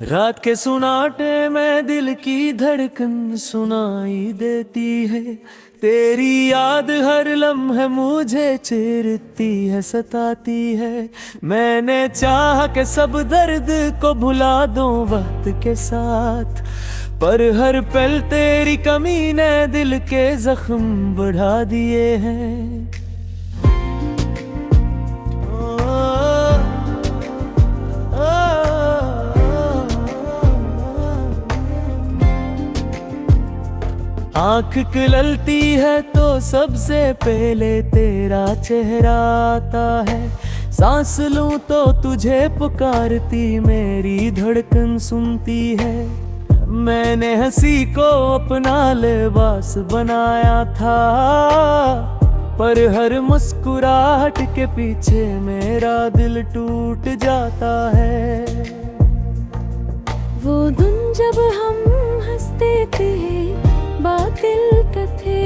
रात के सुनाटे में दिल की धड़कन सुनाई देती है। तेरी याद हर लम्हे मुझे चीरती है, सताती है। मैंने चाहा कि सब दर्द को भुला दूं वक्त के साथ, पर हर पल तेरी कमी ने दिल के जख्म बढ़ा दिए हैं। आँख कुललती है तो सबसे पहले तेरा चेहरा आता है। सांस लूं तो तुझे पुकारती मेरी धड़कन सुनती है। मैंने हंसी को अपना लिबास बनाया था, पर हर मुस्कुराहट के पीछे मेरा दिल टूट जाता है। वो दिन जब हम हंसते थे बातिल थे,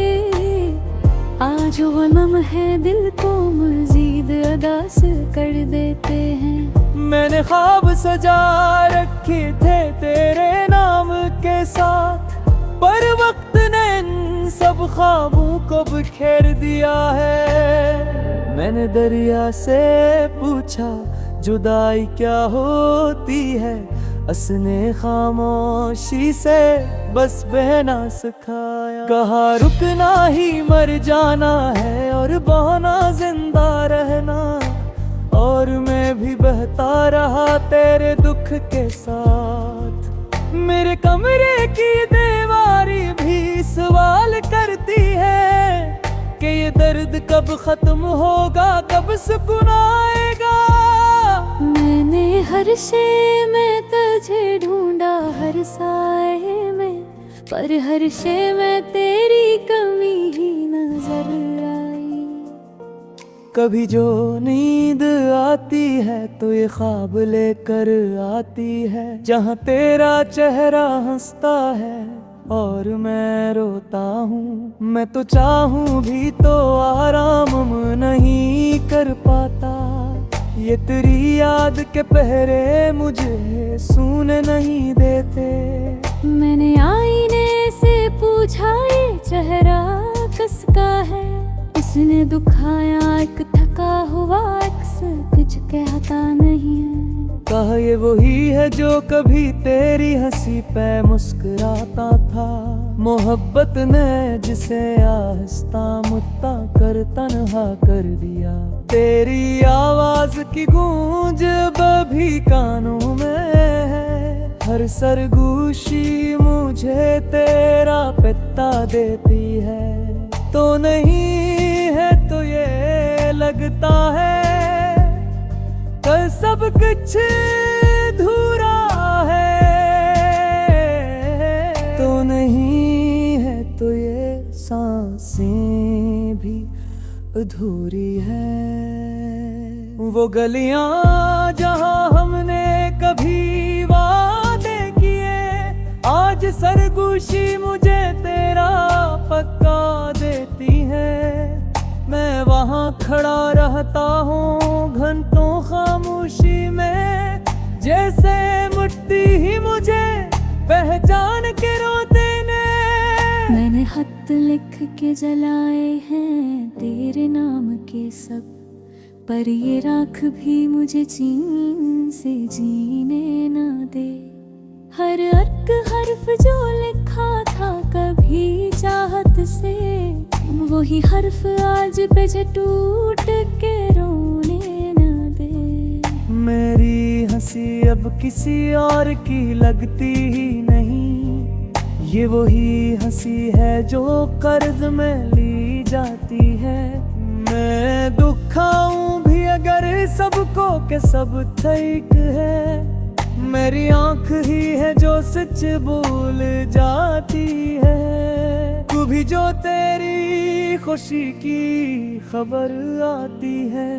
आज वो लम्हे दिल को मजीद अदास कर देते हैं। मैंने ख्वाब सजा रखे थे तेरे नाम के साथ, पर वक्त ने इन सब ख्वाबों को बिखेर दिया है। मैंने दरिया से पूछा जुदाई क्या होती है, उसने खामोशी से बस बहना सिखाया। कहा रुकना ही मर जाना है और बहना जिंदा रहना, और मैं भी बहता रहा तेरे दुख के साथ। मेरे कमरे की दीवारी भी सवाल करती है कि ये दर्द कब खत्म होगा, कब सुकून आएगा। मैंने हर शे में तुझे ढूंढा, हर साए में, पर हर शे में तेरी कमी ही नजर आई। कभी जो नींद आती है तो ये ख्वाब लेकर आती है, जहाँ तेरा चेहरा हंसता है और मैं रोता हूँ। मैं तो चाहूँ भी तो आराम नहीं कर पाता, ये तेरी याद के पहरे मुझे सूने नहीं देते। मैंने आईने से पूछा ये चेहरा किसका है, इसने दुखाया एक थका हुआ अक्स कुछ कहता नहीं है। कहा ये वही है जो कभी तेरी हंसी पे मुस्कुराता था, मोहब्बत ने जिसे आहिस्ता मुत्ता कर तन्हा कर दिया। तेरी आवाज की गूंज भी कानों में है, हर सरगोशी मुझे तेरा पिता देती है। तो नहीं है तो ये लगता है कल सब कुछ अधूरा है, तो नहीं है तो ये सांसें भी अधूरी है। वो गलियां जहां हमने कभी वादे किए, आज सरगोशी मुझे तेरा पक्का देती है। मैं वहाँ खड़ा रहता हूँ घंटों खामोशी में, जैसे मुट्ठी ही मुझे पहचान के रोते ने। मैंने खत लिख के जलाए हैं तेरे नाम के सब, पर ये राख भी मुझे चैन से जीने ना दे। हर अर्क हर्फ जो लिखा था कभी चाहत से, वही हर्फ आज पे टूट के रोने ना दे। मेरी हंसी अब किसी और की लगती ही नहीं, ये वही हंसी है जो कर्ज में ली जाती है। मैं दुखाऊं भी अगर सबको के सब ठीक है, मेरी आंख ही है जो सच बोल जाती है। कभी जो तेरी खुशी की खबर आती है,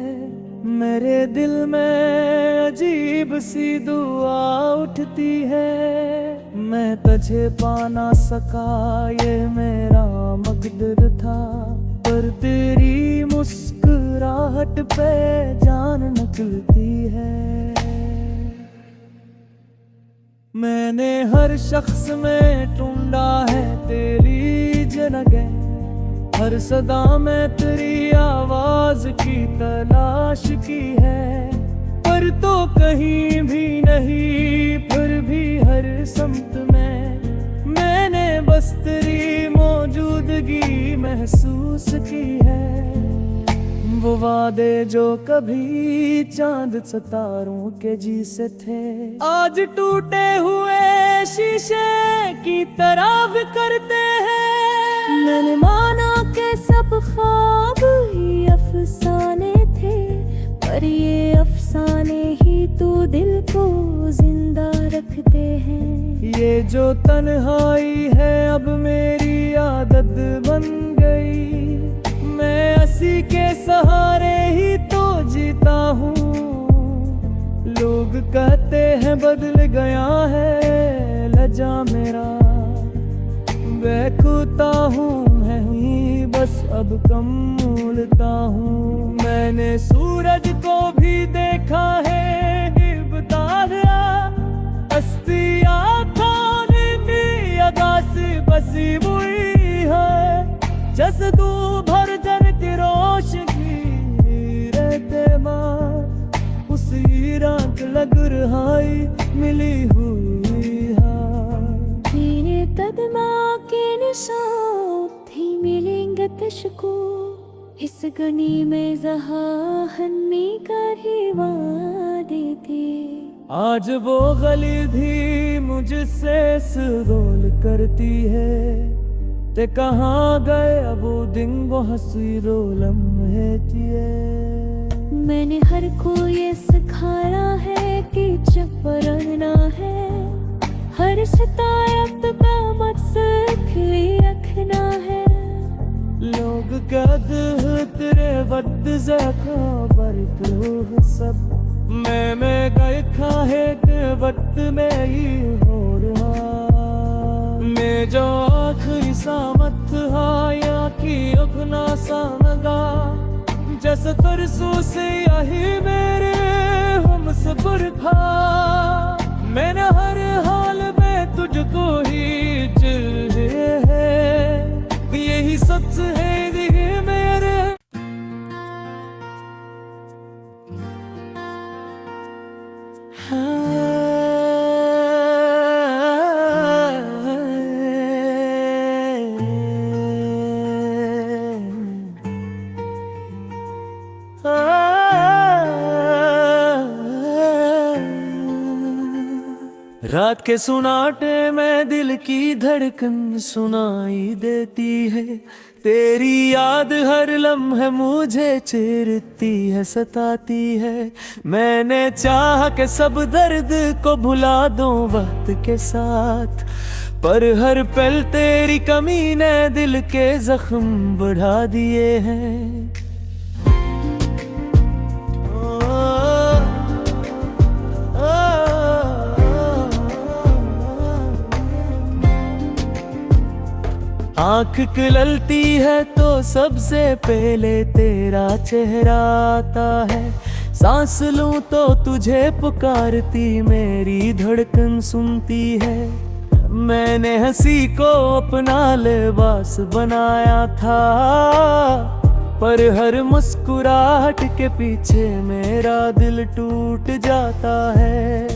मेरे दिल में अजीब सी दुआ उठती है। मैं तुझे पा ना सका ये मेरा मकदर था, पर तेरी मुस्कुराहट पे जान निकलती है। मैंने हर शख्स में ढूंढा है तेरी झलकें, हर सदा में तेरी आवाज की तलाश की है, पर तो कहीं भी नहीं, फिर भी हर समत में मैंने बस तेरी मौजूदगी महसूस की है। वो वादे जो कभी चांद सितारों के जी से थे, आज टूटे हुए शीशे की तरह बिखरते हैं। मैंने माना के सब ख्वाब ही अफसाने थे, पर ये अफसाने ही तो दिल को जिंदा रखते हैं। ये जो तन्हाई है अब मेरी आदत बन गई, मैं उसी के सहारे ही तो जीता हूँ। लोग कहते हैं बदल गया है लजा मेरा, बेखुदा हूँ मैं ही बस अब कम मूलता हूँ। मैंने सूरज को भी देखा है इब्तादा, अस्तिया खाने की अगास बसी हुई है, जसदू भर जन की रोशनी रहते माँ, उसी रात लग रहाई मिली हुई है। मेरे कदमा के निशान थी मिलेंगे तुझको, इस गनी में जहाहनी कर ही वादे थे। आज वो गली भी मुझसे सरोल करती है, ते कहाँ गए अब वो दिन वो हंसी रो लम्हे थिए। मैंने हर को ये सिखाया है कि चुप रहना है, हर शिकायत का मकसद ही रखना है। लोग कहते तेरे वक्त से खबर तो सब, मैं गए खाए के वक्त में ही हो रहा। मैं जो आखिरी सामत हाया की अपना सामगा, जैसे तरसू से यही मेरे हम सफर था। मैंने हर हाल में तुझको ही चाहे है, यही सच है ये मेरे। रात के सुनाटे में दिल की धड़कन सुनाई देती है, तेरी याद हर लम्हे मुझे चीरती है सताती है। मैंने चाहा कि सब दर्द को भुला दूं वक्त के साथ, पर हर पल तेरी कमी ने दिल के जख्म बढ़ा दिए हैं। आँख खुलती है तो सबसे पहले तेरा चेहरा आता है, सांस लूं तो तुझे पुकारती मेरी धड़कन सुनती है। मैंने हंसी को अपना लिबास बनाया था, पर हर मुस्कुराहट के पीछे मेरा दिल टूट जाता है।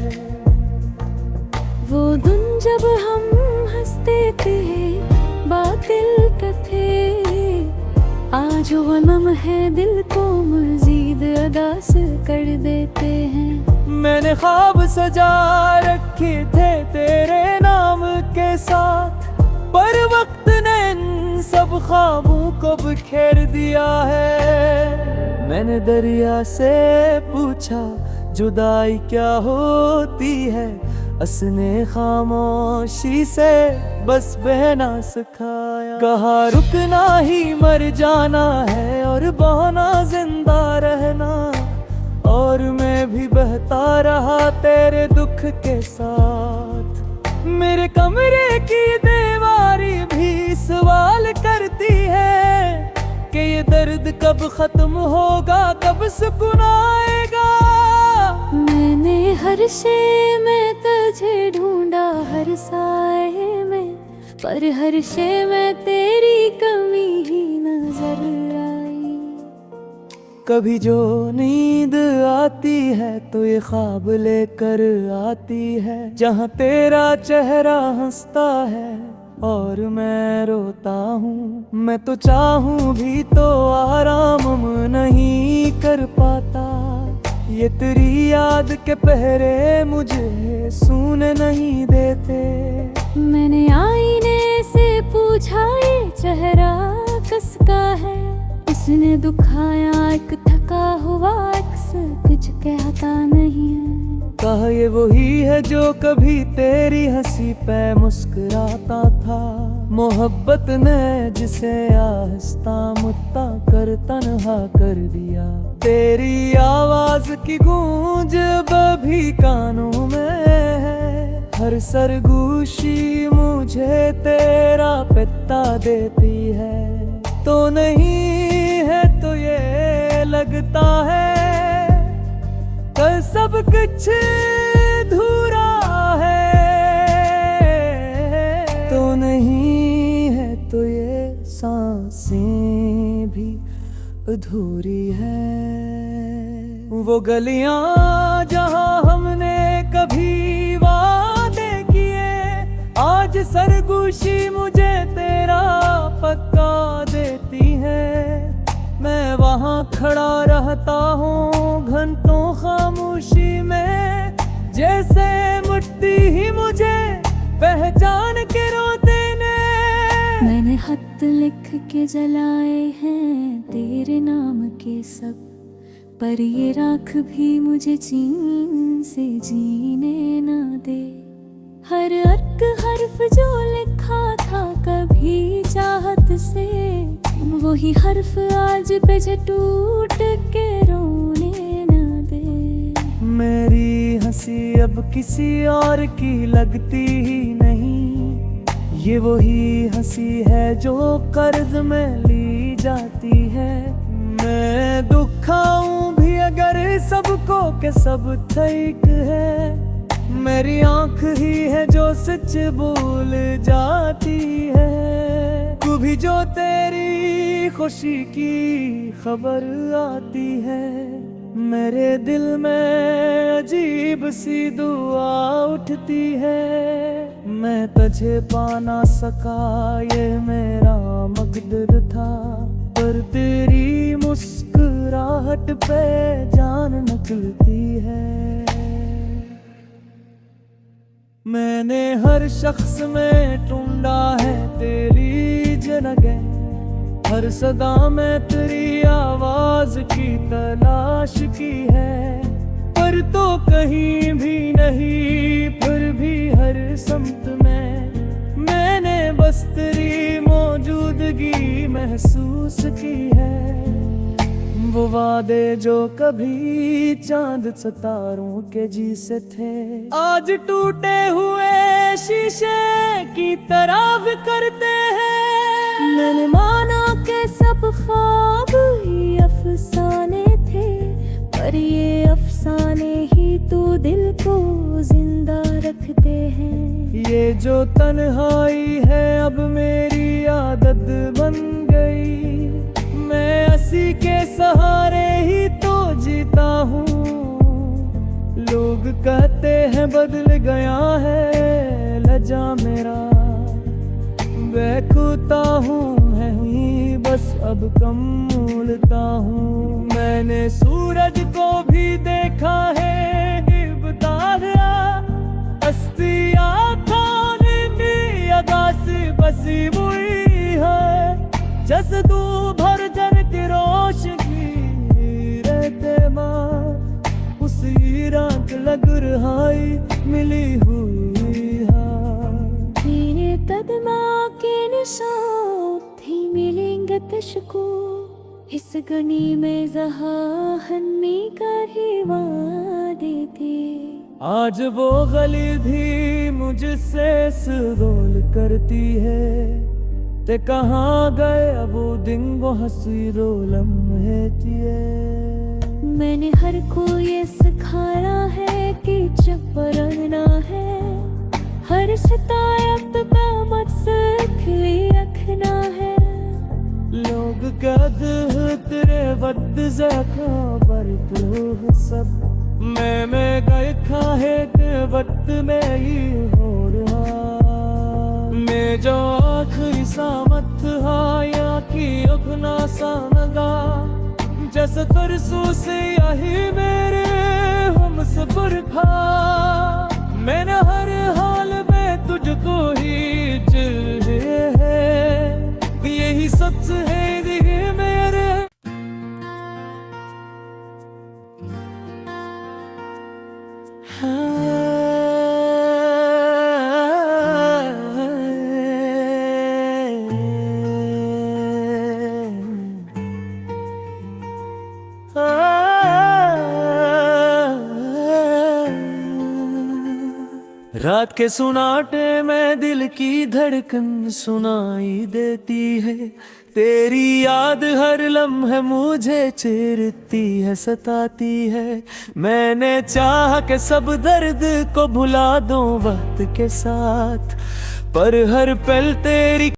वो दिन जब हम हंसते थे बातिल कथे, आज वो लम्हे दिल को मजीद अदास कर देते हैं। मैंने ख्वाब सजा रखे थे तेरे नाम के साथ, पर वक्त ने इन सब ख्वाबों को बिखेर दिया है। मैंने दरिया से पूछा जुदाई क्या होती है, उसने खामोशी से बस बहना सिखाया। कहा रुकना ही मर जाना है और बहना जिंदा रहना, और मैं भी बहता रहा तेरे दुख के साथ। मेरे कमरे की दीवारी भी सवाल करती है कि ये दर्द कब खत्म होगा, कब सुकून आएगा। मैंने हर शे में तुझे ढूंढा, हर साए में, पर हर शे में तेरी कमी ही नजर आई। कभी जो नींद आती है तो ये ख्वाब लेकर आती है, जहाँ तेरा चेहरा हंसता है और मैं रोता हूँ। मैं तो चाहूँ भी तो आराम नहीं कर पाता, ये तेरी याद के पहरे मुझे सूने नहीं देते। मैंने आईने से पूछा ये चेहरा किसका है, उसने दुखाया एक थका हुआ अक्स कुछ कहता नहीं है। कहा ये वही है जो कभी तेरी हंसी पे मुस्कुराता था, मोहब्बत ने जिसे आहिस्ता मुत्ता कर तन्हा कर दिया। तेरी आवाज की गूंज भी कानों में है, हर सरगोशी मुझे तेरा पिता देती है। तो नहीं है तो ये लगता है कल सब कुछ अधूरा है, तो नहीं है तो ये सांसें भी अधूरी है। वो गलियां जहां हमने कभी वादे किए, आज सरगोशी मुझे तेरा पक्का देती है। मैं वहाँ खड़ा रहता हूँ घंटों खामोशी में, जैसे मुट्ठी ही मुझे पहचान के रोते ने। मैंने खत लिख के जलाए हैं तेरे नाम के सब, पर ये राख भी मुझे चैन से जीने ना दे। हर अर्क हर्फ जो लिखा था कभी चाहत से, वही हर्फ आज पे जो टूट के रोने ना दे। मेरी हंसी अब किसी और की लगती ही नहीं, ये वही हंसी है जो कर्ज में ली जाती है। मैं दुखाऊं भी अगर सबको के सब ठीक है, मेरी आंख ही है जो सच बोल जाती है। कभी जो तेरी खुशी की खबर आती है, मेरे दिल में अजीब सी दुआ उठती है। मैं तुझे पा ना सका ये मेरा मकदर था, पर तेरी मुस्कुराहट पे जान निकलती है। मैंने हर शख्स में ढूंढा है तेरी जगह, हर सदा में तेरी आवाज की तलाश की है, पर तो कहीं भी नहीं। फिर भी हर समत में मैंने बस तेरी मौजूदगी महसूस की है। वो वादे जो कभी चांद सितारों के जी से थे, आज टूटे हुए शीशे की तरह करते हैं। मैंने माना के सब ख्वाब ही अफसाने थे, पर ये अफसाने ही तो दिल को जिंदा रखते हैं। ये जो तन्हाई है अब मेरी आदत बन गई, मैं हंसी के सहारे ही तो जीता हूँ। लोग कहते हैं बदल गया है लजा मेरा, बेखुदा हूँ मैं ही बस अब कम मूलता हूँ। मैंने सूरज को भी देखा है इब्तादा, हस्तियाँ खाने की अदा से बसी हुई है। जसदू भर जन की रोशनी रहते माँ, उसी रात लग रहाई मिली हुई हाँ। तेरे कदमा के निशान थी मिलेंगे तुझको, इस गनी में जहाहनी कर ही वादे थे। आज वो गली भी मुझसे सरोल करती है, ते कहाँ गए अब वो दिन वो हंसी रो लम्हे थिए। मैंने हर को ये सिखाया जब पढ़ना है, हर शिकायत का मकसद भी रखना है। लोग कहते हैं तेरे वक्त ज़्यादा बरतू सब, मैं गए खाए के वक्त में ही हो रहा। मैं जो आखिरी सामत हा या की अपना सामगा, जैसे तरसू से यही मेरे हम सब्र खा। मैंने हर हाल में तुझको ही चाहे है, यही सच है दिल मेरे। रात के सुनाटे में दिल की धड़कन सुनाई देती है, तेरी याद हर लम्हे मुझे चिरती है, सताती है। मैंने चाहा कि सब दर्द को भुला दूं वक्त के साथ, पर हर पल तेरी